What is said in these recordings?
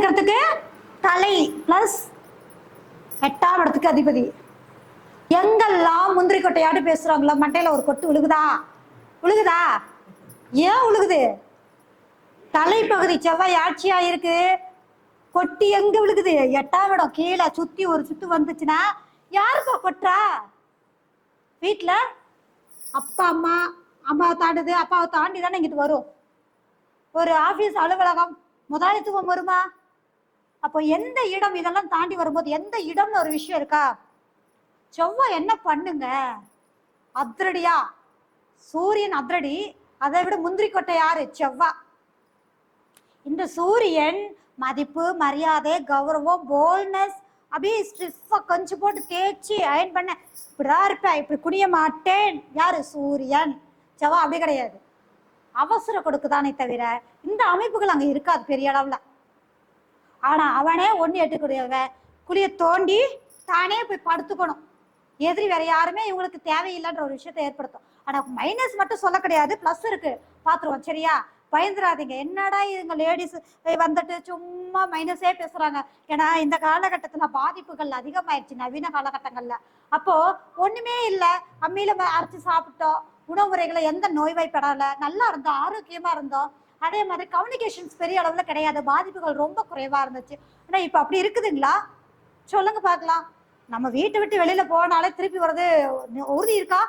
இருக்கிறதுக்கு தலை பிளஸ் 8ஆம் இடத்துக்கு அதிபதி. எங்கெல்லாம் முந்திரி கொட்டையாட்டு பேசுறாங்களோ மண்டையில ஒரு கொட்டு விழுகுதா? விழுகுதா? ஏன் விழுகுது? தலைப்பகுதி செவ்வாய் ஆட்சியா இருக்கு, கொட்டி எங்க விழுகுது? 8ஆம் இடம். கீழே சுத்தி ஒரு சுத்து வந்துச்சுன்னா யாருக்கா கொட்டுறா? வீட்டுல அப்பா அம்மா, அம்மாவை தாண்டுது, அப்பாவை தாண்டி தானே இங்கிட்டு வரும். ஒரு ஆபீஸ் அலுவலகம் முதலாளித்துவம் வருமா? அப்போ எந்த இடம் இதெல்லாம் தாண்டி வரும்போது எந்த இடம்னு ஒரு விஷயம் இருக்கா? செவ்வாய் என்ன பண்ணுங்க? அதிரடியா. சூரியன் அதிரடி, அதை விட முந்திரி கொட்டை யாரு? செவ்வாய். இந்த சூரியன் மதிப்பு, மரியாதை, கௌரவம், போல்னஸ், அப்படியே ஸ்ட்ரிஃபா கொஞ்சம் போட்டு தேய்ச்சி அயன் பண்ண இப்படிதான் இருப்பேன், இப்படி குனிய மாட்டேன். யாரு? சூரியன். செவ்வாய் அப்படி கிடையாது, அவசர கொடுக்குதானே தவிர இந்த அமைப்புகள் அங்க இருக்காது பெரிய அளவுல. ஆனா அவனே 1-8 குழிய தோண்டி தானே போய் படுத்துக்கணும். எதிரி வேற யாருமே இவங்களுக்கு தேவையில்லைன்ற ஒரு விஷயத்த ஏற்படுத்தும். ஆனா மைனஸ் மட்டும் சொல்ல கிடையாது, பிளஸ் இருக்கு, பாத்துருவோம். சரியா? பயந்துராதீங்க. என்னடா இவங்க லேடிஸ் வந்துட்டு சும்மா மைனஸே பேசுறாங்க. ஏன்னா இந்த காலகட்டத்துல பாதிப்புகள் அதிகமாயிடுச்சு நவீன காலகட்டங்கள்ல. அப்போ ஒண்ணுமே இல்லை, அம்மியில அரைச்சு சாப்பிட்டோம், உணவு முறைகளை எந்த நோய்வாய்ப்படல, நல்லா இருந்தோம், ஆரோக்கியமா இருந்தோம். அதே மாதிரி கம்யூனிகேஷன்ஸ் பெரிய அளவுல கிடையாது, பாதிப்புகள் ரொம்ப குறைவா இருந்துச்சு. ஆனா இப்ப அப்படி இருக்குதுங்களா? சொல்லுங்க பார்க்கலாம். நம்ம வீட்டை விட்டு வெளியில போனாலே திருப்பி வர்றது உறுதி இருக்கா?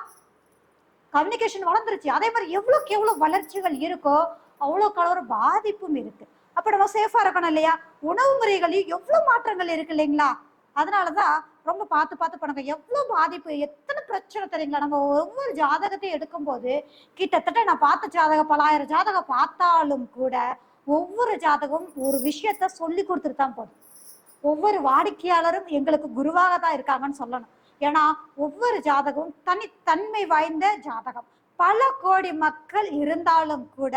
கம்யூனிகேஷன் வளர்ந்துருச்சு. அதே மாதிரி எவ்வளவுக்கு எவ்வளவு வளர்ச்சிகள் இருக்கோ அவ்வளோக்கு அவ்வளோ பாதிப்பும் இருக்கு. அப்ப நம்ம சேஃபா இருக்கணும் இல்லையா? உணவு முறைகளையும் எவ்வளவு மாற்றங்கள் இருக்கு இல்லைங்களா? அதனாலதான் ரொம்ப பார்த்து பார்த்து பண்ணுங்க. எவ்வளவு பாதிப்பு, எத்தனை பிரச்சனை தெரியுங்களா? நம்ம ஒவ்வொரு ஜாதகத்தையும் எடுக்கும் போது கிட்டத்தட்ட நான் பார்த்த ஜாதகம் பல ஆயிரம் ஜாதகம் பார்த்தாலும் கூட ஒவ்வொரு ஜாதகம் ஒரு விஷயத்த சொல்லி கொடுத்துட்டு தான் போதும். ஒவ்வொரு வாடிக்கையாளரும் எங்களுக்கு குருவாக தான் இருக்காங்கன்னு சொல்லணும். ஏன்னா ஒவ்வொரு ஜாதகமும் தனித்தன்மை வாய்ந்த ஜாதகம். பல கோடி மக்கள் இருந்தாலும் கூட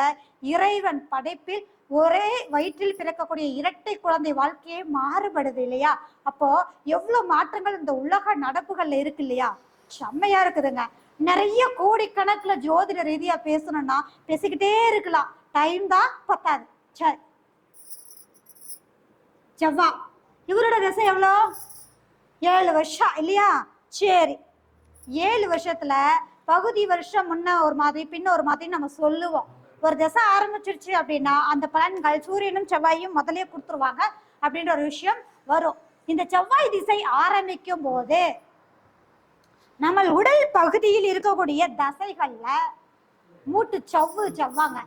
இறைவன் படைப்பில் ஒரே வயிற்றில் பிறக்கக்கூடிய இரட்டை குழந்தை வாழ்க்கையே மாறுபடுது இல்லையா? அப்போ எவ்வளவு மாற்றங்கள் இந்த உலக நடப்புகள்ல இருக்கு இல்லையா? செம்மையா இருக்குதுங்க. நிறைய கோடிக்கணக்குல ஜோதிட ரீதியா பேசணும்னா பேசிக்கிட்டே இருக்கலாம், டைம் தான் பத்தாது. சரி, செவ்வாய் இவரோட திசை எவ்வளோ? 7 வருஷம் இல்லையா? சரி, 7 வருஷத்துல பகுதி வருஷம் முன்ன ஒரு மாதிரி பின்ன ஒரு மாதிரி நம்ம சொல்லுவோம். ஒரு திசை ஆரம்பிச்சிருச்சு அப்படின்னா அந்த பலன்கள் சூரியனும் செவ்வாயும் முதலே கொடுத்துருவாங்க அப்படின்ற ஒரு விஷயம் வரும். இந்த செவ்வாய் திசை ஆரம்பிக்கும் போது நம்ம உடல் பகுதியில் இருக்கக்கூடிய தசைகள்ல மூட்டு செவ்வாங்க,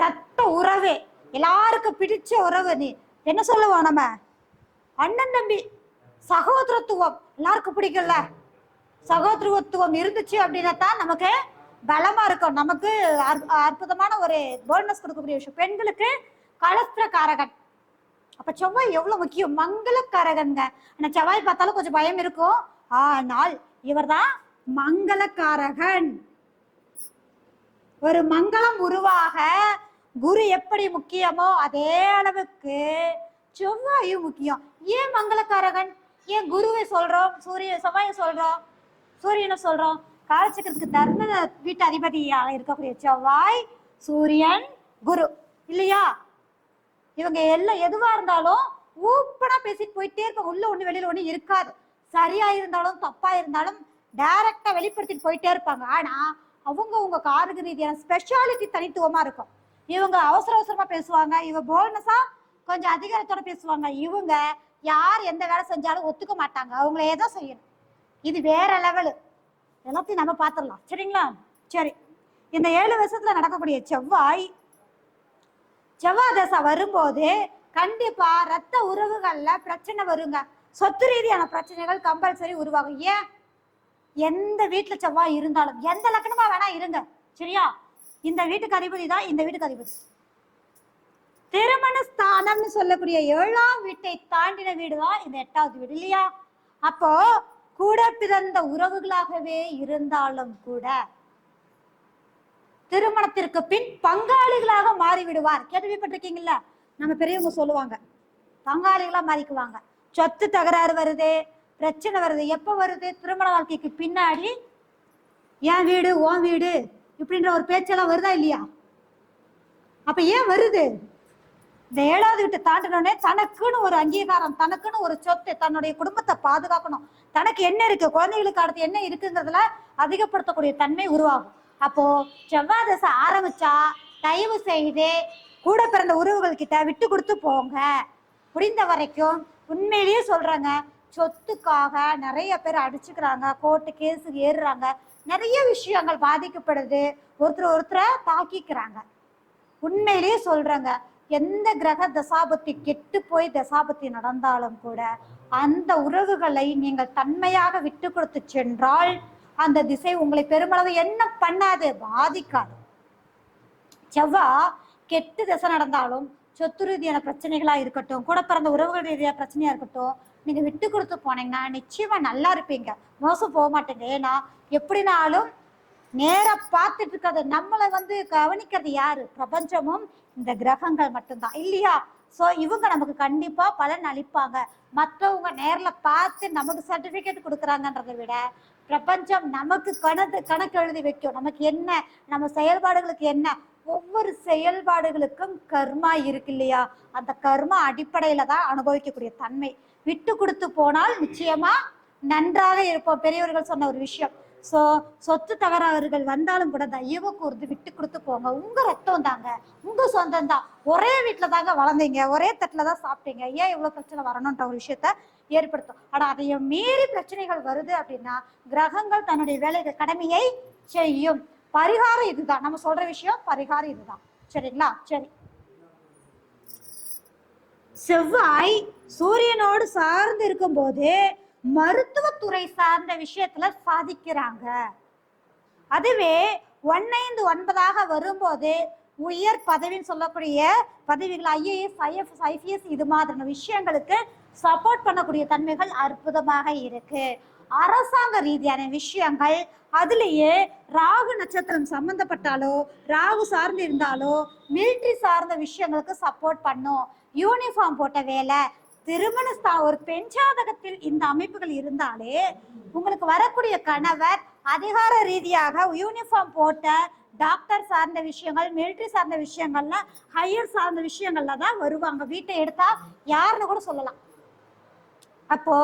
ரத்த உறவு, எல்லாருக்கும் பிடிச்ச உறவு. நீ என்ன சொல்லுவோம் நம்ம? அண்ணன் தம்பி சகோதரத்துவம் எல்லாருக்கும் பிடிக்கும்ல. சகோதரத்துவம் இருந்துச்சு அப்படின்னா தான் நமக்கு பலமா இருக்கும், நமக்கு அற்புதமான ஒரு போனஸ் கொடுக்கக்கூடிய விஷயம். பெண்களுக்கு கலஸ்திரக்காரகன். அப்ப செவ்வாய் எவ்வளவு முக்கியம், மங்களக்காரகன்ங்க. ஆனா செவ்வாய் பார்த்தாலும் கொஞ்சம் பயம் இருக்கும், ஆனால் இவர் தான் மங்களக்காரகன். ஒரு மங்களம் உருவாக குரு எப்படி முக்கியமோ அதே அளவுக்கு செவ்வாயும் முக்கியம். ஏன் மங்களக்காரகன்? ஏன் குருவை சொல்றோம், செவ்வாயை சொல்றோம், சூரியனை சொல்றோம்? காலச்சக்கரத்துக்கு தர்ம வீட்டு அதிபதியா இருக்கக்கூடிய செவ்வாய், சூரியன், குரு இல்லையா? இவங்க எல்லாம் எதுவா இருந்தாலும் ஓப்பனா பேசிட்டு போயிட்டே இருப்பாங்க. உள்ள ஒண்ணு வெளியில ஒண்ணு இருக்காது. சரியா இருந்தாலும் தப்பா இருந்தாலும் டைரக்டா வெளிப்படுத்திட்டு போயிட்டே இருப்பாங்க. ஆனா அவங்க உங்க காரக ரீதியான ஸ்பெஷாலிட்டி தனித்துவமா இருக்கும். இவங்க அவசர அவசரமா பேசுவாங்க, இவங்க போல்னஸா கொஞ்சம் அதிகாரத்தோட பேசுவாங்க. இவங்க யார் எந்த வேலை செஞ்சாலும் ஒத்துக்க மாட்டாங்க, அவங்கள ஏதோ செய்யணும். இது வேற லெவலு. எல்லாத்தையும் நம்ம பார்த்துடலாம். சரிங்களா? சரி, இந்த 7 வருஷத்துல நடக்கக்கூடிய செவ்வாய் தசை வரும்போது கண்டிப்பா ரத்த உறவுகள்ல பிரச்சனை வருங்க. சொத்து ரீதியான பிரச்சனைகள் கம்பல்சரி உருவாகும். ஏன்? எந்த வீட்டுல செவ்வாய் இருந்தாலும் எந்த லக்னமா வேணா இருங்க, சரியா? இந்த வீட்டுக்கு அதிபதி தான் இந்த வீட்டுக்கு அதிபதி. திருமண ஸ்தானம்னு சொல்லக்கூடிய 7ஆம் வீட்டை தாண்டின வீடுதான் இந்த 8வது வீடு இல்லையா? அப்போ கூட பிறந்த உறவுகளாகவே இருந்தாலும் கூட திருமணத்திற்கு பின் பங்காளிகளாக மாறிவிடுவார். கேள்விப்பட்டிருக்கீங்கல்ல? நம்ம பெரியவங்க சொல்லுவாங்க, பங்காளிகளா மாறிக்குவாங்க. சொத்து தகராறு வருது, பிரச்சனை வருது. எப்ப வருது? திருமண வாழ்க்கைக்கு பின்னாடி. என் வீடு உன் வீடு இப்படின்ற ஒரு பேச்செல்லாம் வருதா இல்லையா? அப்ப ஏன் வருது? இந்த 7வது வீட்டை தாண்டினோடனே தனக்குன்னு ஒரு அங்கீகாரம், தனக்குன்னு ஒரு சொத்து, தன்னுடைய குடும்பத்தை பாதுகாக்கணும், தனக்கு என்ன இருக்கு, குழந்தைகளுக்கு அடுத்து என்ன இருக்குங்கிறதுல அதிகப்படுத்தக்கூடிய தன்மை உருவாகும். அப்போ செவ்வாய் தசை ஆரம்பிச்சா தயவு செய்து கூட பிறந்த உறவுகள் கிட்ட விட்டு கொடுத்து போங்க. முடிந்த வரைக்கும் உண்மையிலேயே சொல்றாங்க, சொத்துக்காக நிறைய பேர் அடிச்சுக்கிறாங்க, கோர்ட்டு கேஸுக்கு ஏறுறாங்க, நிறைய விஷயங்கள் பாதிக்கப்படுது, ஒருத்தரை தாக்கிக்கிறாங்க. உண்மையிலேயே சொல்றாங்க, எந்த கிரக தசாபத்தி கெட்டு போய் தசாபத்தி நடந்தாலும் கூட அந்த உறவுகளை நீங்கள் தன்மையாக விட்டு கொடுத்து சென்றால் அந்த திசை உங்களை பெருமளவு என்ன பண்ணாது, பாதிக்காது. செவ்வாய் கெட்டு திசை நடந்தாலும் சொத்து ரீதியான பிரச்சனைகளா இருக்கட்டும், கூட பிறந்த உறவுகள் ரீதியான பிரச்சனையா இருக்கட்டும், நீங்க விட்டு கொடுத்து போனீங்கன்னா நிச்சயமா நல்லா இருப்பீங்க, மோசம் போக மாட்டீங்க. ஏன்னா எப்படினாலும் நேரா பார்த்துட்டு இருக்கிறது, நம்மளை கவனிக்கிறது யாரு, பிரபஞ்சமும் இந்த கிரகங்கள் மட்டும்தான் இல்லையா? சோ இவங்க நமக்கு கண்டிப்பா பலன் அளிப்பாங்க. மற்றவங்க நேர்ல பார்த்து நமக்கு சர்டிபிகேட் கொடுக்குறாங்கன்றதை விட பிரபஞ்சம் நமக்கு கணக்கு எழுதி வைக்கும், நமக்கு என்ன, நம்ம செயல்பாடுகளுக்கு என்ன. ஒவ்வொரு செயல்பாடுகளுக்கும் கர்மா இருக்கு இல்லையா? அந்த கர்மா அடிப்படையில தான் அனுபவிக்கக்கூடிய தன்மை. விட்டு கொடுத்து போனால் நிச்சயமா நன்றாக இருப்போம். பெரியவர்கள் சொன்ன ஒரு விஷயம். சொத்து தகராறுகள் வந்தாலும் கூட தயவு கூர்ந்து விட்டு கொடுத்து போங்க. உங்க ரத்தம் தாங்க, உங்க சொந்தம் தான், ஒரே வீட்டுல தாங்க வளர்ந்தீங்க, ஒரே தட்டுல தான் சாப்பிட்டீங்க, ஏன் இவ்வளவு பிரச்சனை வரணும்ன்ற ஒரு விஷயத்த ஏற்படுத்தும். ஆனா அதைய மீறி பிரச்சனைகள் வருது அப்படின்னா கிரகங்கள் தன்னுடைய வேலைகள் கடமையை செய்யும். பரிகாரம் இதுதான், நம்ம சொல்ற விஷயம் பரிகாரம் இதுதான். சரிங்களா? சரி. செவ்வாய் சூரியனோடு சார்ந்து இருக்கும் போது மருத்துவத்துறை சார்ந்த விஷயத்துல சாதிக்கிறாங்க. அதுவே 159 வரும்போது உயர் பதவின்னு சொல்லக்கூடிய பதவிகள், IAS, IPS இது மாதிரியான விஷயங்களுக்கு சப்போர்ட் பண்ணக்கூடிய தன்மைகள் அற்புதமாக இருக்கு. அரசாங்க ரீதியான விஷயங்கள், அதுலயே ராகு நட்சத்திரம் சம்பந்தப்பட்டாலோ ராகு சார்ந்து இருந்தாலோ மிலிட்ரி சார்ந்த விஷயங்களுக்கு சப்போர்ட் பண்ணும். யூனிஃபார்ம் போட்ட வேலை, திருமண ஒரு பெண் ஜாதகத்தில் இந்த அமைப்புகள் இருந்தாலே உங்களுக்கு வரக்கூடிய கணவர் அதிகார ரீதியாக யூனிஃபார்ம் போட்ட டாக்டர் சார்ந்த விஷயங்கள், மிலிட்ரி சார்ந்த விஷயங்கள்ல, ஹையர் சார்ந்த விஷயங்கள்ல தான் வருவாங்க. வீட்டை எடுத்தா யாருன்னு கூட சொல்லலாம். அப்போ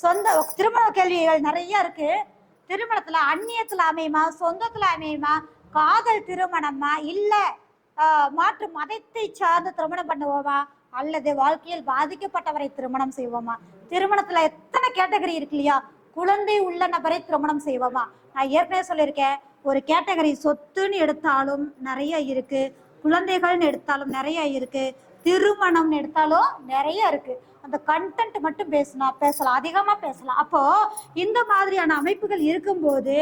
சொந்த திருமண கேள்விகள் நிறைய இருக்கு. திருமணத்துல அந்நியத்துல அமையுமா, சொந்தத்துல அமையுமா, காதல் திருமணமா, இல்ல மாற்று மதத்தை சார்ந்து திருமணம் பண்ணுவோமா, அல்லது வாழ்க்கையில் பாதிக்கப்பட்டவரை திருமணம் செய்வோமா, திருமணத்துல எத்தனை கேட்டகரி இருக்கு இல்லையா, குழந்தை உள்ள நபரை திருமணம் செய்வோமா. நான் ஏற்கனவே சொல்லியிருக்கேன், ஒரு கேட்டகரி சொத்துன்னு எடுத்தாலும் நிறைய இருக்கு, குழந்தைகள்னு எடுத்தாலும் நிறைய இருக்கு, திருமணம்னு எடுத்தாலும் நிறைய இருக்கு. அந்த கண்டென்ட் மட்டும் பேசலாம், அதிகமா பேசலாம். அப்போ இந்த மாதிரியான அமைப்புகள் இருக்கும்போது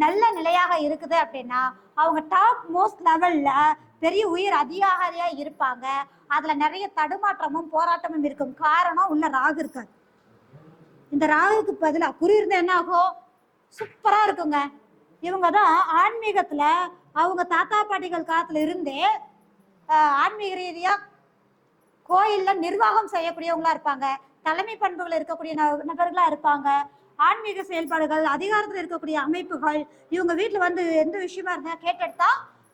நல்ல நிலையாக இருக்குது அப்படின்னா அவங்க டாப் மோஸ்ட் லெவல்ல பெரிய உயிர் அதிகாரியா இருப்பாங்க. அதுல நிறைய தடுமாற்றமும் போராட்டமும் இருக்கும். காரணம் உள்ள ராகு இருக்காது. இந்த ராகுக்கு பதிலா குறி இருந்தா என்ன ஆகும், சூப்பரா இருக்குங்க. இவங்கதான் ஆன்மீகத்துல அவங்க தாத்தா பாட்டிகள் காலத்துல இருந்தே ஆன்மீக ரீதியா கோயில்ல நிர்வாகம் செய்யக்கூடியவங்களா இருப்பாங்க, தலைமை பண்புகள் இருக்கக்கூடிய நபர்களா இருப்பாங்க, ஆன்மீக செயல்பாடுகள், அதிகாரத்துல இருக்கக்கூடிய அமைப்புகள், இவங்க வீட்டுல எந்த விஷயமா இருந்தா கேட்டெடுத்தா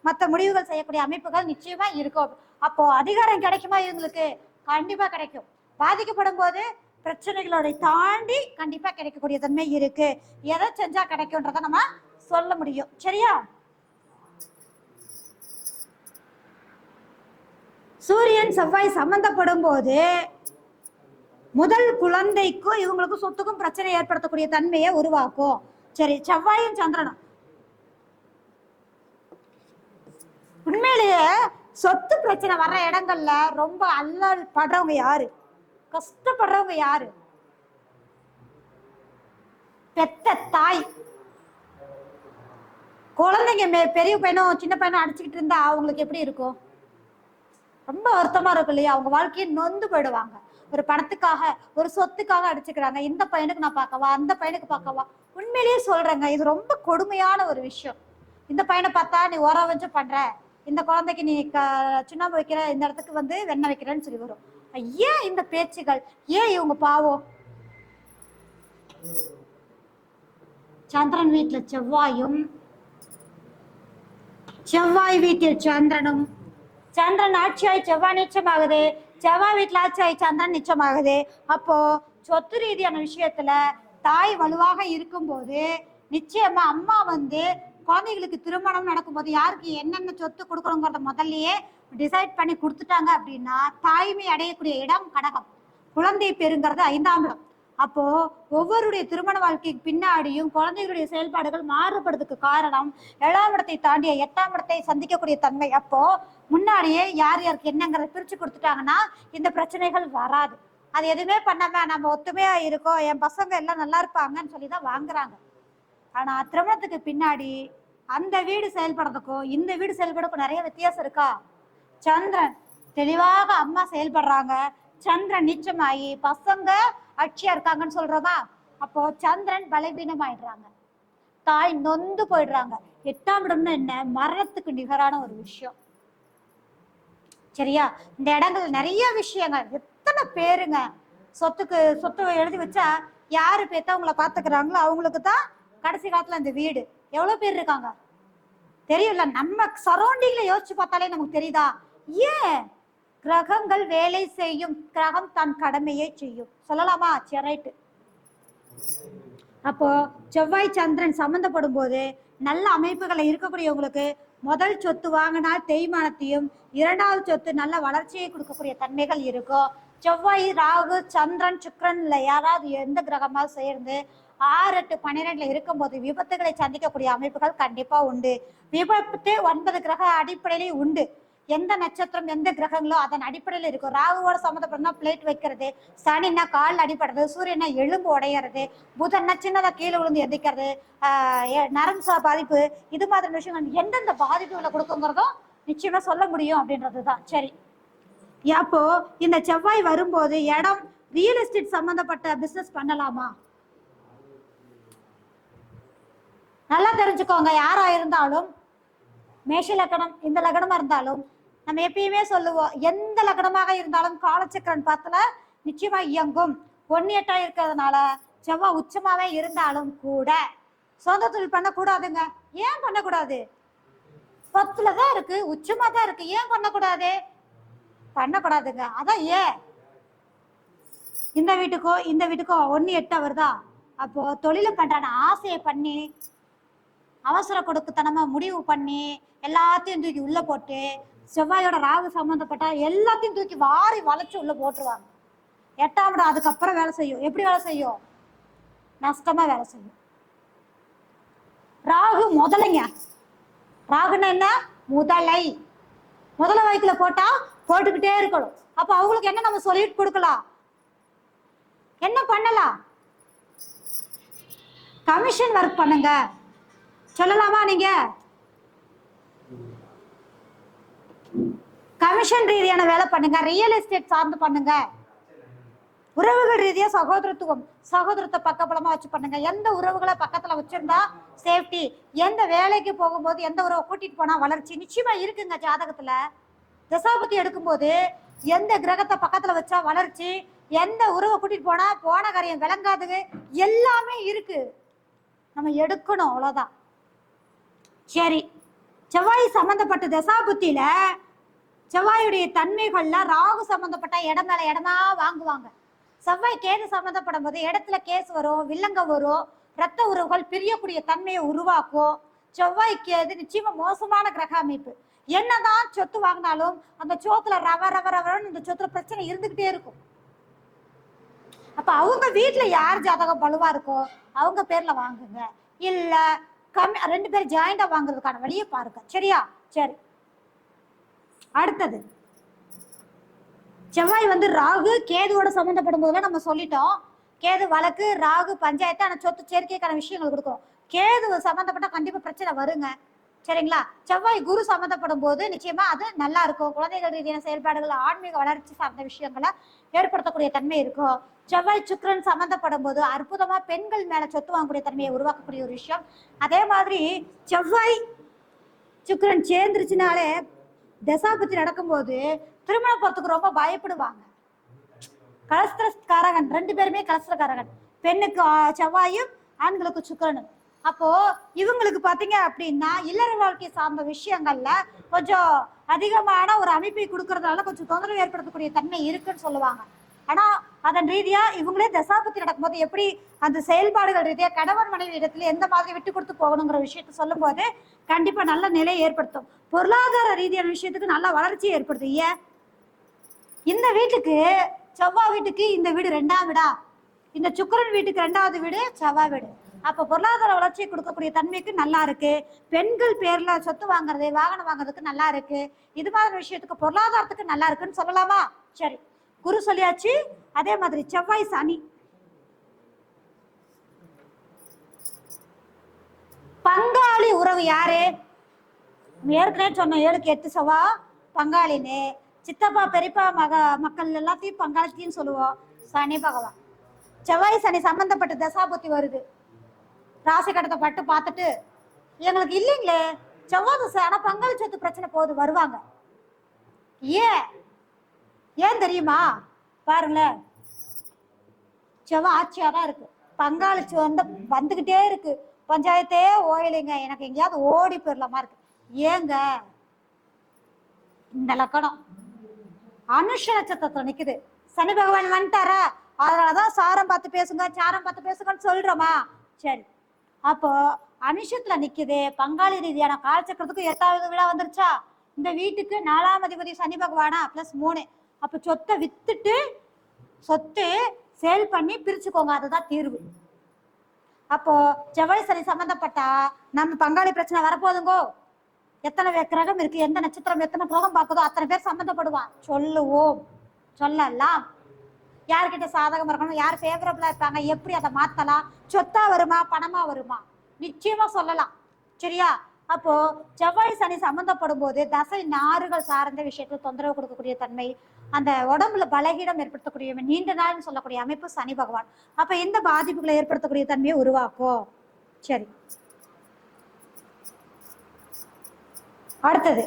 மற்ற முடிவுகள் செய்யக்கூடிய அமைப்புகள் நிச்சயமா இருக்கும். அப்போ அதிகாரம் கிடைக்குமா இவங்களுக்கு? கண்டிப்பா கிடைக்கும். பாதிக்கப்படும் போது பிரச்சனைகளோட தாண்டி கண்டிப்பா கிடைக்கக்கூடிய தன்மை இருக்கு. எதை செஞ்சா கிடைக்கும்ன்றத நம்ம சொல்ல முடியும். சரியா? சூரியன் செவ்வாய் சம்பந்தப்படும் போது முதல் குழந்தைக்கும் இவங்களுக்கும் சொத்துக்கும் பிரச்சனை ஏற்படுத்தக்கூடிய தன்மையை உருவாக்கும். சரி, செவ்வாயும் சந்திரனும் உண்மையிலேயே சொத்து பிரச்சனை வர்ற இடங்கள்ல ரொம்ப அல்லல் படுறவங்க யாரு, கஷ்டப்படுறவங்க யாரு? பெத்த தாய். குழந்தைங்க பெரிய பையனும் சின்ன பையனும் அடிச்சுக்கிட்டு இருந்தா அவங்களுக்கு எப்படி இருக்கும்? ரொம்ப வருத்தமா இருக்கும் இல்லையா? அவங்க வாழ்க்கையை நொந்து போயிடுவாங்க. ஒரு பணத்துக்காக, ஒரு சொத்துக்காக அடிச்சுக்கிறாங்க. இந்த பையனுக்கு நான் பார்க்கவா, அந்த பையனுக்கு பார்க்கவா. உண்மையிலேயே சொல்றேங்க, இது ரொம்ப கொடுமையான ஒரு விஷயம். இந்த பையனை பார்த்தா நீ உரம் வச்சு பண்ற, இந்த குழந்தைக்கு நீ சுண்ணாம்பு வைக்கிற, இந்த இடத்துக்கு வெண்ணெய் வைக்கிறேன்னு சொல்லி வரும். ஏன் இந்த பேச்சுகள்? ஏன் இவங்க பாவம்? சந்திரன் வீட்டுல செவ்வாயும், செவ்வாய் வீட்டில் சந்திரனும், சந்திரன் ஆட்சியாய் செவ்வாய் நீச்சமாகுது, செவ்வாய் வீட்டுல சந்திரன் நிச்சயமாகுது. அப்போ சொத்து ரீதியான விஷயத்துல தாய் வலுவாக இருக்கும்போது நிச்சயமா அம்மா வந்து குழந்தைகளுக்கு திருமணம் நடக்கும்போது யாருக்கு என்னென்ன சொத்து கொடுக்கணுங்கிறத முதல்லயே டிசைட் பண்ணி கொடுத்துட்டாங்க அப்படின்னா தாய்மை அடையக்கூடிய இடம் கடகம். குழந்தை பெறுங்கிறது 5ஆம் இடம். அப்போ ஒவ்வொருடைய திருமண வாழ்க்கைக்கு பின்னாடியும் குழந்தைகளுடைய செயல்பாடுகள் மாறுபடுறதுக்கு காரணம் 7ஆம் இடத்தை தாண்டிய 8ஆம் இடத்தை சந்திக்கக்கூடிய தன்மை. அப்போ முன்னாடியே யார் யாருக்கு என்னங்கிறத பிரிச்சு கொடுத்துட்டாங்கன்னா இந்த பிரச்சனைகள் வராது. அது எதுவுமே பண்ணாம நம்ம ஒத்துமையா இருக்கோம், என் பசங்க எல்லாம் நல்லா இருப்பாங்கன்னு சொல்லிதான் வாங்குறாங்க. ஆனா திருமணத்துக்கு பின்னாடி அந்த வீடு செயல்படுறதுக்கும் இந்த வீடு செயல்படுறதுக்கும் நிறைய வித்தியாசம் இருக்கா? சந்திரன் தெளிவாக அம்மா செயல்படுறாங்க, சந்திரன் நிச்சயமாயி பசங்க அட்சியா இருக்காங்கன்னு சொல்றோமா? அப்போ சந்திரன் பலவீனம் ஆயிடுறாங்க, தாய் நொந்து போயிடுறாங்க. 8ஆம் இடம்னு என்ன? மரணத்துக்கு நிகரான ஒரு விஷயம். சரியா? இந்த இடங்கள் நிறைய விஷயங்கள். எத்தனை பேருங்க சொத்து எழுதி வச்சா யாரு பெத்தவங்களை பாத்துக்கிறாங்களோ அவங்களுக்கு தான் கடைசி காலத்துல அந்த வீடு. எவ்வளவு பேர் இருக்காங்க தெரியும்ல? நம்ம சரௌண்டிங்ல யோசிச்சு பார்த்தாலே நமக்கு தெரியுதா? ஏன்? கிரகங்கள் வேலை செய்யும், கிரகம் தன் கடமையை செய்யும். சொல்லலாமா? ரைட்டு. அப்போ செவ்வாய் சந்திரன் சம்பந்தப்படும் போது நல்ல அமைப்புகளை இருக்கக்கூடியவங்களுக்கு முதல் சொத்து வாங்கினா தேய்மானத்தையும், 2வது சொத்து நல்ல வளர்ச்சியை கொடுக்கக்கூடிய தன்மைகள் இருக்கும். செவ்வாய் ராகு சந்திரன் சுக்கிரன்ல யாராவது எந்த கிரகமாக சேர்ந்து 6, 8, 12 இருக்கும்போது விபத்துகளை சந்திக்கக்கூடிய அமைப்புகள் கண்டிப்பா உண்டு. விபத்து 9 கிரக அடிப்படையிலே உண்டு. எந்த நட்சத்திரம் எந்த கிரகங்களோ அதன் அடிப்படையில் இருக்கும். ராகுவோட சம்மந்தப்பட்டா பிளேட் வைக்கிறது, சனின்னா கால் அடிப்படுறது, சூரியனா எலும்பு உடையிறது, புதன்னா சின்னதா கீழே விழுந்து எந்திக்கிறது, நரம்பு பாதிப்பு, இது மாதிரி விஷயங்கள் எந்தெந்த பாதிப்புகளை கொடுக்குங்கிறதும் நிச்சயமா சொல்ல முடியும் அப்படின்றதுதான். சரி, அப்போ இந்த செவ்வாய் வரும்போது இடம் ரியல் எஸ்டேட் சம்பந்தப்பட்ட பிசினஸ் பண்ணலாமா? நல்லா தெரிஞ்சுக்கோங்க. யாரா இருந்தாலும், மேஷ லக்னம் இந்த லக்னமா இருந்தாலும் நம்ம எப்பயுமே சொல்லுவோம், எந்த லக்னமாக இருந்தாலும் காலச்சக்கரன் பாத்துல நிச்சயமா இயங்கும். 1/8 இருக்கிறதுனால செவ்வாய் உச்சமாவே இருந்தாலும் கூட சொந்த தொழில் பண்ணக்கூடாதுங்க. ஏன் பண்ணக்கூடாது? 10லதான் இருக்கு, உச்சமா தான் இருக்கு, ஏன் பண்ணக்கூடாது? பண்ணக்கூடாதுங்க. அதான் ஏன் இந்த வீட்டுக்கோ 1/8 வருதா? அப்போ தொழிலை பண்றான ஆசையை பண்ணி அவசர கொடுக்குத்தனமா முடிவு பண்ணி எல்லாத்தையும் தூக்கி உள்ள போட்டு, செவ்வாயோட ராகு சம்பந்தப்பட்ட எல்லாத்தையும் தூக்கி வாரி வளைச்சு உள்ள போட்டுருவாங்க. 8ஆம் இடம் அதுக்கப்புறம் வேலை செய்யும். எப்படி வேலை செய்யும்? நஷ்டமா வேலை செய்யும். ராகு முதலைங்க. ராகுன்னா என்ன? முதலை வயிற்றுல போட்டா போட்டுக்கிட்டே இருக்கணும். அப்ப அவங்களுக்கு என்ன நம்ம சொல்லிட்டு கொடுக்கலாம்? என்ன பண்ணலாம்? கமிஷன் ஒர்க் பண்ணுங்க சொல்லலாமா? நீங்க கமிஷன் ரீதியான வேலை பண்ணுங்க, ரியல் எஸ்டேட் சார்ந்து பண்ணுங்க, உறவுகள் ரீதியா சகோதரத்தை பக்கபலமா வச்சு பண்ணுங்க. எந்த உறவுகளை பக்கத்துல வச்சிருந்தா சேஃப்டி, எந்த வேலைக்கு போகும்போது எந்த உறவை கூட்டிட்டு போனா வளர்ச்சி நிச்சயமா இருக்குங்க. ஜாதகத்துல தசாபதி எடுக்கும்போது எந்த கிரகத்தை பக்கத்துல வச்சா வளர்ச்சி, எந்த உறவை கூட்டிட்டு போனா போன காரியம் விளங்காது, எல்லாமே இருக்கு. நம்ம எடுக்கணும், அவ்வளவுதான். சரி, செவ்வாய் சம்பந்தப்பட்ட தசாபுத்தியில செவ்வாயுடைய தன்மைகள்ல ராகு சம்பந்தப்பட்ட இடம் மேல இடமா வாங்குவாங்க. செவ்வாய் கேது சம்பந்தப்படும் போது இடத்துல கேஸ் வரும், வில்லங்க வரும், ரத்த உறவுகள் பிரியக்கூடிய தன்மையை உருவாக்கும். செவ்வாய் கேது நிச்சயமா மோசமான கிரக அமைப்பு. என்னதான் சொத்து வாங்கினாலும் அந்த சொத்துல ரவரன்னு இந்த சொத்துல பிரச்சனை இருந்துகிட்டே இருக்கும். அப்ப அவங்க வீட்டுல யார் ஜாதகம் பழுவா இருக்கோ அவங்க பேர்ல வாங்குங்க, இல்ல 2 பேர் ஜாயிண்டா வாங்குறதுக்கான வழியை பாருங்க. சரியா? சரி, அடுத்தது செவ்வாய் ராகு கேதுவோட சம்பந்தப்படும் போதுல நம்ம சொல்லிட்டோம். கேது வழக்கு, ராகு பஞ்சாயத்து, ஆனா சொத்து சேர்க்கைக்கான விஷயங்கள் கொடுக்கும். கேது சம்பந்தப்பட்ட கண்டிப்பா பிரச்சனை வருங்க. சரிங்களா? செவ்வாய் குரு சம்பந்தப்படும் போது நிச்சயமா அது நல்லா இருக்கும். குழந்தைகள் ரீதியான செயல்பாடுகள், ஆன்மீக வளர்ச்சி சார்ந்த விஷயங்களை ஏற்படுத்தக்கூடிய தன்மை இருக்கும். செவ்வாய் சுக்கிரன் சம்பந்தப்படும் போது அற்புதமா பெண்கள் மேல சொத்து வாங்கக்கூடிய தன்மையை உருவாக்கக்கூடிய ஒரு விஷயம். அதே மாதிரி செவ்வாய் சுக்கிரன் சேர்ந்துருச்சுனாலே தசாபத்தி நடக்கும்போது திருமண போறதுக்கு ரொம்ப பயப்படுவாங்க. கலஸ்திரக்காரகன் 2 பேருமே கலஸ்திரக்காரகன், பெண்ணுக்கு செவ்வாயும் ஆண்களுக்கு சுக்கிரனும். அப்போ இவங்களுக்கு பாத்தீங்க அப்படின்னா இல்லற வாழ்க்கை சார்ந்த விஷயங்கள்ல கொஞ்சம் அதிகமான ஒரு அமைப்பை கொடுக்கறதுனால கொஞ்சம் தொந்தரவு ஏற்படுத்தக்கூடிய தன்மை இருக்குன்னு சொல்லுவாங்க. ஆனா அதன் ரீதியா இவங்களே தசாபத்தி நடக்கும்போது எப்படி அந்த செயல்பாடுகள் ரீதியா கணவன் மனைவி இடத்துல எந்த மாதிரி விட்டு கொடுத்து போகணுங்கிற விஷயத்த சொல்லும் போது கண்டிப்பா நல்ல நிலையை ஏற்படுத்தும். பொருளாதார ரீதியான விஷயத்துக்கு நல்ல வளர்ச்சியை ஏற்படுத்தும். ஏன் இந்த வீட்டுக்கு செவ்வாய் வீட்டுக்கு இந்த வீடு 2ஆம் வீடா, இந்த சுக்கிரன் வீட்டுக்கு 2வது வீடு செவ்வாய் வீடு. அப்ப பொருளாதார வளர்ச்சியை கொடுக்கக்கூடிய தன்மைக்கு நல்லா இருக்கு. பெண்கள் பேர்ல சொத்து வாங்குறது வாகனம் வாங்குறதுக்கு நல்லா இருக்கு. இது மாதிரி விஷயத்துக்கு பொருளாதாரத்துக்கு நல்லா இருக்குன்னு சொல்லலாமா? சரி, குரு சொல்லியாச்சு. அதே மாதிரி செவ்வாய் சனி. பங்காளி உறவு யாரு? ஏற்கனவே சொன்ன 7க்கு 8 செவ்வா பங்காளின்னு. சித்தப்பா பெரியப்பா மக்கள் எல்லாத்தையும் பங்காளித்தின்னு சொல்லுவோம். சனி பகவான் செவ்வாய் சனி சம்பந்தப்பட்ட தசாபுத்தி வருது. ராசி கடத்தை பட்டு பார்த்துட்டு எங்களுக்கு இல்லைங்களே செவ்வாய் தசை, ஆனா பங்காளி சொத்து பிரச்சனை போகுது, வருவாங்க. ஏன் தெரியுமா? பாருங்களேன், செவ்வாய் ஆட்சியாதான் இருக்கு, பங்காளி வந்துகிட்டே இருக்கு, பஞ்சாயத்தே ஓயலைங்க, எனக்கு எங்கேயாவது ஓடி போயிடலாமா இருக்கு. ஏங்க இந்த லக்கணம் அனுஷ நட்சத்திரத்துல நிக்குது, சனி பகவான் வந்துட்டாரா, அதனாலதான் சாரம் பார்த்து பேசுங்க சாரம் பார்த்து பேசுங்கன்னு சொல்றோமா? சரி, அப்போ அனுஷத்துல நிக்குது, பங்காளி ரீதியான காலச்சக்கரத்துக்கு 8வது விழா வந்துருச்சா. இந்த வீட்டுக்கு 4ஆம் அதிபதி சனி பகவானா +3. அப்ப சொத்தை வித்துட்டு சொத்து சேல் பண்ணி பிரிச்சுக்கோங்க, அதுதான் தீர்வு. அப்போ செவ்வாய் சனி சம்பந்தப்பட்டா நம்ம பங்காளி பிரச்சனை வரப்போதுங்கோ. எத்தனை கிரகம் இருக்கு, எந்த நட்சத்திரம் எத்தனை கிரகம் பார்க்குதோ அத்தனை பேர் சம்பந்தப்படுவான். சொல்லுவோம், சொல்லலாம். யார்கிட்ட சாதகம் இருக்கணும், யார் ஃபேவரபிளா இருப்பாங்க, எப்படி அதை மாத்தலாம், சொத்தா வருமா பணமா வருமா, நிச்சயமா சொல்லலாம். சரியா? அப்போ செவ்வாய் சனி சம்பந்தப்படும் போது தசை நாறுகள் சார்ந்த விஷயத்துல தொந்தரவு கொடுக்கக்கூடிய தன்மை, அந்த உடம்புல பலகீனம் ஏற்படுத்தக்கூடிய நீண்ட நாள்னு சொல்லக்கூடிய அமைப்பு சனி பகவான். அப்ப இந்த பாதிப்புகளை ஏற்படுத்தக்கூடிய தன்மையை உருவாக்கும். சரி, அடுத்தது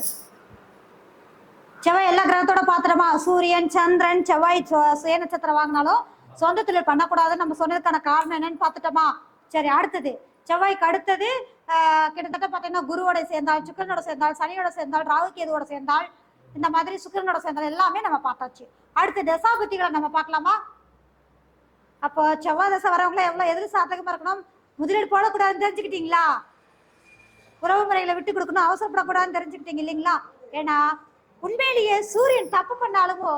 செவ்வாய் எல்லா கிரகத்தோட பாத்திரமா, சூரியன் சந்திரன் செவ்வாய் சுய நட்சத்திரம் வாங்கினாலும் சொந்த தொழில் பண்ணக்கூடாதுன்னு நம்ம சொன்னதுக்கான காரணம் என்னன்னு பார்த்துட்டோமா? சரி, அடுத்தது செவ்வாய்க்கு அடுத்தது கிட்டத்தட்ட பார்த்தீங்கன்னா குருவோட சேர்ந்தால், சுக்கிரனோட சேர்ந்தால், சனியோட சேர்ந்தால், ராகு கேதுவோட சேர்ந்தால், இந்த மாதிரி சுக்கிரனோட சேர்ந்தால் எல்லாமே நம்ம பார்த்தாச்சு. அடுத்த தசாபுத்திகளை நம்ம பார்க்கலாமா? அப்போ செவ்வாய் தசை வரவங்கள எவ்வளவு எதிர் சாதகமா இருக்கணும், முதலீடு போடக்கூடாதுன்னு தெரிஞ்சுக்கிட்டீங்களா? உறவு முறைகளை விட்டு கொடுக்கணும், அவசரப்படக்கூடாதுன்னு தெரிஞ்சுக்கிட்டீங்க இல்லைங்களா? ஏன்னா உண்மையிலேயே சூரியன் தப்பு பண்ணாலுமோ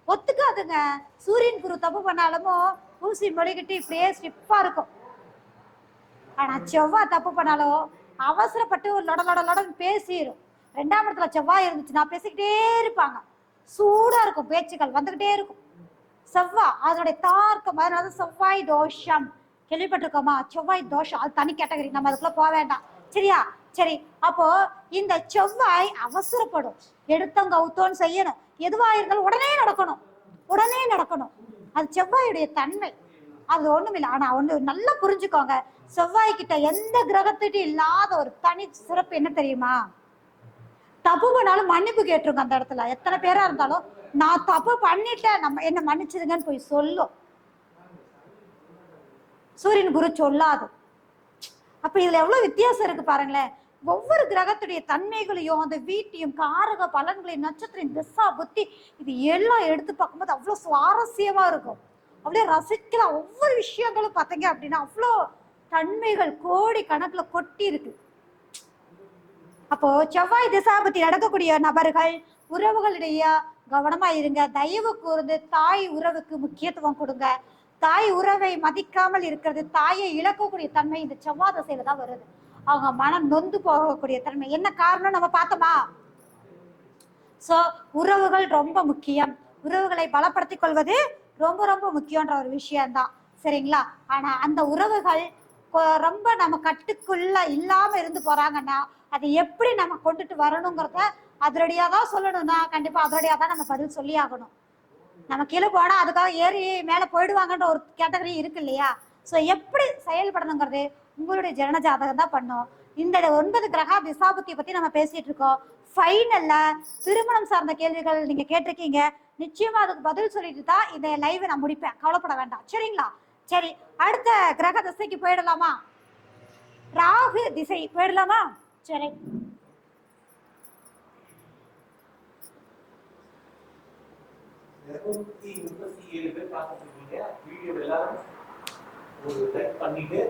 ஒத்துக்காதுங்க. சூரியன் குரு தப்பு பண்ணாலுமோ ஊசி மொழிகிட்டு இப்படியே ஸ்டிப்பா இருக்கும். ஆனா செவ்வாய் தப்பு பண்ணாலும் அவசரப்பட்டு ஒரு லொட பேசிடும். 2ஆம் இடத்துல செவ்வாய் இருந்துச்சுன்னா பேசிக்கிட்டே இருப்பாங்க, சூடா இருக்கும், பேச்சுக்கள் வந்துகிட்டே இருக்கும். செவ்வாய் அதனுடைய தார்க்கம், அதனால செவ்வாய் தோஷம் கேள்விப்பட்டிருக்கோமா? செவ்வாய் தோஷம் அது தனி கேட்டகரி, நம்ம அதுக்குள்ள போக வேண்டாம். சரியா? சரி, அப்போ இந்த செவ்வாய் அவசரப்படும், எடுத்தவங்க அவுத்தோன்னு செய்யணும், எதுவா இருந்தாலும் உடனே நடக்கணும், உடனே நடக்கணும். அது செவ்வாயுடைய தன்மை, அது ஒண்ணுமில்லை. ஆனா ஒண்ணு நல்லா புரிஞ்சுக்கோங்க, செவ்வாய் கிட்ட எந்த கிரகத்திட்டும் இல்லாத ஒரு தனி சிறப்பு என்ன தெரியுமா? தப்பு பண்ணாலும் மன்னிப்பு கேட்டுருங்க. அந்த இடத்துல எத்தனை பேரா இருந்தாலும் நான் தப்பு பண்ணிட்டேன், நம்ம என்ன மன்னிச்சிருங்கன்னு போய் சொல்லும். சூரியன் குரு சொல்லாது. அப்ப இதுல எவ்வளவு வித்தியாசம் இருக்கு பாருங்களேன். ஒவ்வொரு கிரகத்துடைய தன்மைகளையும் அந்த வீட்டையும் காரக பலன்களையும் நட்சத்திரம் திசா புத்தி இது எல்லாம் எடுத்து பார்க்கும்போது அவ்வளவு சுவாரஸ்யமா இருக்கும், அப்படியே ரசிக்கலாம். ஒவ்வொரு விஷயங்களும் பார்த்தீங்க அப்படின்னா அவ்வளோ தன்மைகள் கோடி கணக்குல கொட்டி இருக்கு. அப்போ செவ்வாய் திசாபத்தி நடக்கக்கூடிய நபர்கள் உறவுகளிடையே கவனமா இருங்க, தயவு கூர்ந்து தாய் உறவுக்கு முக்கியத்துவம் கொடுங்க. தாய் உறவை மதிக்காமல் இருக்கிறது, தாயை இழக்கக்கூடிய தன்மை இந்த செவ்வாய் திசையில தான் வருது. அவங்க மனம் நொந்து போகக்கூடிய தன்மை. என்ன காரணம் நம்ம பார்த்தோமா? சோ உறவுகள் ரொம்ப முக்கியம், உறவுகளை பலப்படுத்திக் கொள்வது ரொம்ப ரொம்ப முக்கியன்ற ஒரு விஷயம்தான். சரிங்களா? ஆனா அந்த உறவுகள் ரொம்ப நம்ம கட்டுக்குள்ள இல்லாம இருந்து போறாங்கன்னா அதை எப்படி நம்ம கொண்டுட்டு வரணுங்கிறத அதிரடியா தான் சொல்லணும்னா கண்டிப்பா அதிரடியா தான் நம்ம பதில் சொல்லி ஆகணும். நம்ம கீழே போனா அதுக்காக ஏறி மேல போயிடுவாங்கன்ற ஒரு கேட்டகரி இருக்கு இல்லையா? சோ எப்படி செயல்படணுங்கிறது உங்களுடைய ஜனன ஜாதகம் தான் பண்ணும். இந்த 9 கிரக திசாபுத்தியை பத்தி நம்ம பேசிட்டு இருக்கோம். ஃபைனல்ல திருமணம் சார்ந்த கேள்விகள் நீங்க கேட்டிருக்கீங்க, நிச்சயமா அதுக்கு பதில் சொல்லிட்டு தான் இந்த லைவ் நான் முடிப்பேன், கவலைப்பட வேண்டாம். சரிங்களா? சரி, அடுத்த கிரக திசைக்கு போயிடலாமா? ராகு திசை போயிடலாமா? சரி, 237 பேர் பார்த்துட்டு இருக்கீங்க. வீடியோ எல்லாரும் ஒரு லைக் பண்ணிட்டு